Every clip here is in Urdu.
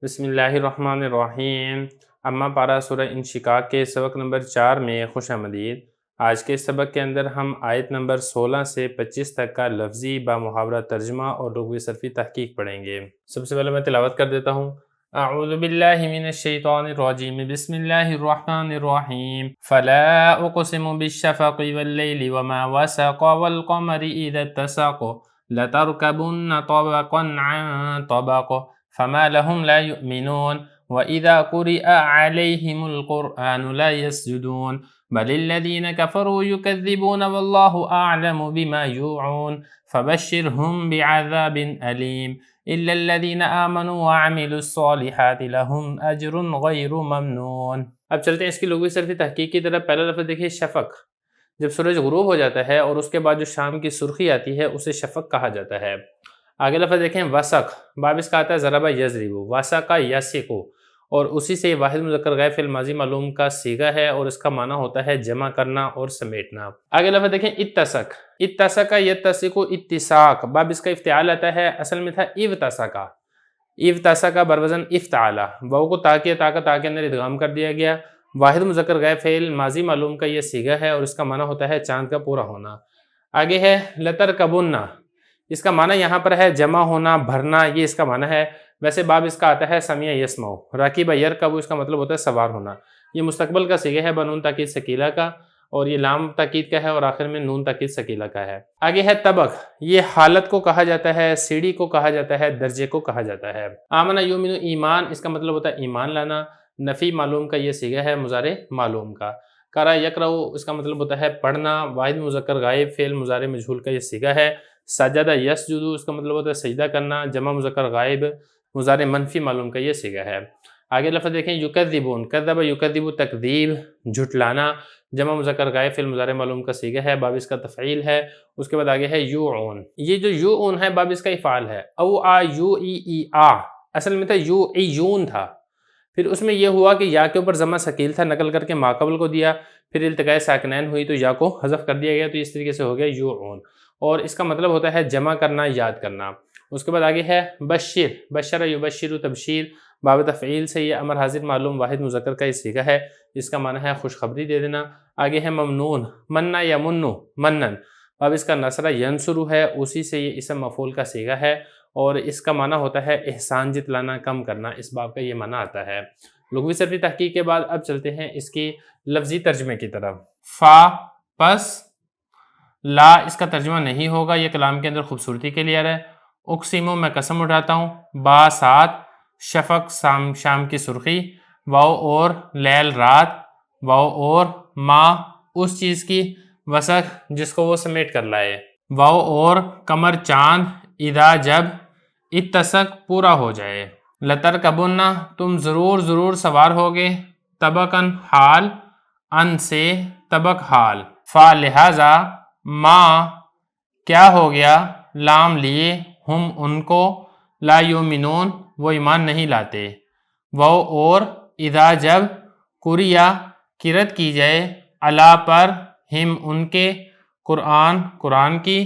بسم اللہ الرحمن الرحیم۔ اما پارہ سورہ انشقاق کے سبق نمبر 4 میں خوش آمدید۔ آج کے سبق کے اندر ہم آیت نمبر 16 سے 25 تک کا لفظی بامحاورہ ترجمہ اور لغوی صرفی تحقیق پڑھیں گے۔ سب سے پہلے میں تلاوت کر دیتا ہوں۔ اعوذ باللہ من الشیطان الرجیم، بسم اللہ الرحمن الرحیم۔ فلا اقسم بالشفق واللیل وما وسق والقمر اذا اتسق لتركبن طبقا عن طبق فما لهم لا يؤمنون وإذا قرئ عليهم القرآن لا يسجدون بل الذين كفروا يكذبون والله أعلم بما يوعون فبشرهم بعذاب أليم إلا الذين آمنوا وعملوا الصالحات لهم أجر غير ممنون۔ اب چلتے ہیں اس کی لغوی صرفی تحقیق کی طرف۔ پہلا لفظ دیکھیں شفق۔ جب سورج غروب ہو جاتا ہے اور اس کے بعد جو شام کی سرخی آتی ہے اسے شفق کہا جاتا ہے۔ آگے لفظ دیکھیں وسق، باب اس کا آتا ہے ضرب یضرب، وسق یسق، اور اسی سے واحد مذکر غائب فعل ماضی معلوم کا صیغہ ہے اور اس کا معنی ہوتا ہے جمع کرنا اور سمیٹنا۔ آگے لفظ دیکھیں اتسق، اتسق یتسق اتساق، باب اس کا افتعال آتا ہے، اصل میں تھا افتسق، افتسق بروزن افتعال، واو کو تا کے اندر ادغام کر دیا گیا۔ واحد مذکر غائب فعل ماضی معلوم کا یہ صیغہ ہے اور اس کا معنی ہوتا ہے چاند کا پورا ہونا۔ آگے ہے لترکبن، اس کا معنی یہاں پر ہے جمع ہونا، بھرنا، یہ اس کا معنی ہے۔ ویسے باب اس کا آتا ہے سمیع یسمع، راکب یرکب، اس کا مطلب ہوتا ہے سوار ہونا۔ یہ مستقبل کا صیغہ ہے بنون تاکید ثقیلہ کا، اور یہ لام تاکید کا ہے اور آخر میں نون تاکید ثقیلہ کا ہے۔ آگے ہے طبق، یہ حالت کو کہا جاتا ہے، سیڑھی کو کہا جاتا ہے، درجے کو کہا جاتا ہے۔ آمن یؤمن ایمان، اس کا مطلب ہوتا ہے ایمان لانا، نفی معلوم کا یہ صیغہ ہے مضارع معلوم کا۔ قرأ یقرأ، اس کا مطلب ہوتا ہے پڑھنا، واحد مذکر غائب فعل مضارع مجہول کا یہ صیغہ ہے۔ سجدہ یسجد، اس کا مطلب ہوتا ہے سجدہ کرنا، جمع مذکر غائب مضارع منفی معلوم کا یہ صیغہ ہے۔ آگے لفظ دیکھیں یکذبون، کذب یکذب تکذیب، جھٹلانا، جمع مذکر غائب فعل مضارع معلوم کا صیغہ ہے، باب اس کا تفعیل ہے۔ اس کے بعد آگے ہے یوعون، یہ جو یوعون ہے باب اس کا افعال ہے، او آ یو ای ای آ، اصل میں تھا یو ایون تھا، پھر اس میں یہ ہوا کہ یا کے اوپر ضمہ ثقیل تھا، نقل کر کے ماقبل کو دیا، پھر التقاء ساکنین ہوئی تو یا کو حذف کر دیا گیا، تو اس طریقے سے ہو گیا یوعون، اور اس کا مطلب ہوتا ہے جمع کرنا، یاد کرنا۔ اس کے بعد آگے ہے بشر، بشر یبشر تبشیر، باب تفعیل سے یہ امر حاضر معلوم واحد مذکر کا یہ صیغہ ہے، اس کا معنی ہے خوشخبری دے دینا۔ آگے ہے ممنون، منّا یمنو منن، باب اس کا نصرہ ینصرو ہے، اسی سے یہ اسم مفعول کا صیغہ ہے اور اس کا معنی ہوتا ہے احسان جتلانا، کم کرنا، اس باب کا یہ معنی آتا ہے۔ لغوی صرفی تحقیق کے بعد اب چلتے ہیں اس کی لفظی ترجمے کی طرف۔ فا پس، لا اس کا ترجمہ نہیں ہوگا، یہ کلام کے اندر خوبصورتی کے لیے آ رہا ہے۔ اقسمو میں قسم اٹھاتا ہوں، با سات، شفق شام کی سرخی، واو اور لیل رات، واو اور ما اس چیز کی، وسق جس کو وہ سمیٹ کر لائے، واو اور قمر چاند، اذا جب، اتسق پورا ہو جائے، لترکبن تم ضرور سوار ہوگے، طبقاً حال، ان سے طبق حال، فا لہذا، ما کیا ہو گیا، لام لیے، ہم ان کو، لا یؤمنون وہ ایمان نہیں لاتے، وہ اور اذا جب، قریا قرأت کی جائے، علی پر، ہم ان کے، قرآن کی،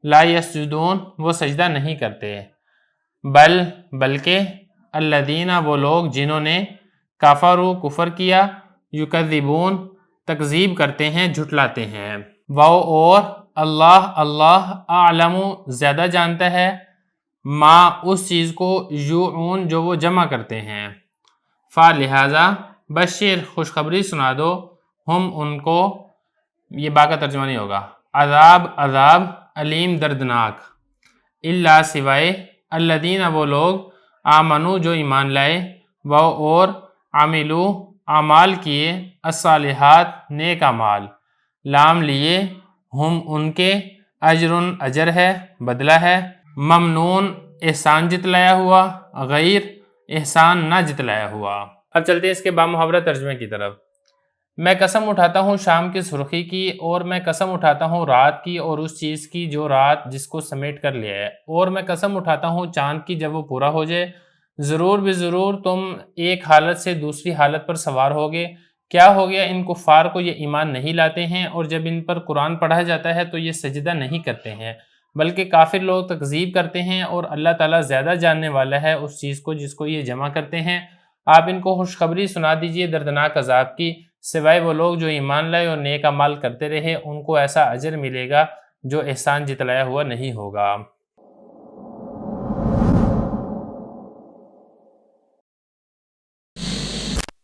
لا یسجدون وہ سجدہ نہیں کرتے، بلکہ الذین وہ لوگ جنہوں نے کفروا کفر کیا، یکذبون تکذیب کرتے ہیں، جھٹلاتے ہیں، وہ اور اللہ اعلم زیادہ جانتا ہے، ما اس چیز کو، یوعون جو وہ جمع کرتے ہیں، فا لہذا، بشر خوشخبری سنا دو، ہم ان کو، یہ با کا ترجمہ نہیں ہوگا، عذاب علیم دردناک، الا سوائے، الذین وہ لوگ، آمنو جو ایمان لائے، وہ اور عملو اعمال کیے، الصالحات نیک اعمال، لام لیے، ہم ان کے، اجرن اجر ہے، بدلہ ہے، ممنون احسان جتلایا ہوا، غیر احسان نہ جتلایا ہوا۔ اب چلتے ہیں اس کے بامحاورہ ترجمے کی طرف۔ میں قسم اٹھاتا ہوں شام کی سرخی کی، اور میں قسم اٹھاتا ہوں رات کی اور اس چیز کی جو رات جس کو سمیٹ کر لیا ہے، اور میں قسم اٹھاتا ہوں چاند کی جب وہ پورا ہو جائے، ضرور بضرور تم ایک حالت سے دوسری حالت پر سوار ہوگے۔ کیا ہو گیا، ان کفار کو یہ ایمان نہیں لاتے ہیں، اور جب ان پر قرآن پڑھا جاتا ہے تو یہ سجدہ نہیں کرتے ہیں، بلکہ کافر لوگ تکذیب کرتے ہیں اور اللہ تعالیٰ زیادہ جاننے والا ہے اس چیز کو جس کو یہ جمع کرتے ہیں۔ آپ ان کو خوشخبری سنا دیجئے دردناک عذاب کی، سوائے وہ لوگ جو ایمان لائے اور نیک اعمال کرتے رہے، ان کو ایسا اجر ملے گا جو احسان جتلایا ہوا نہیں ہوگا۔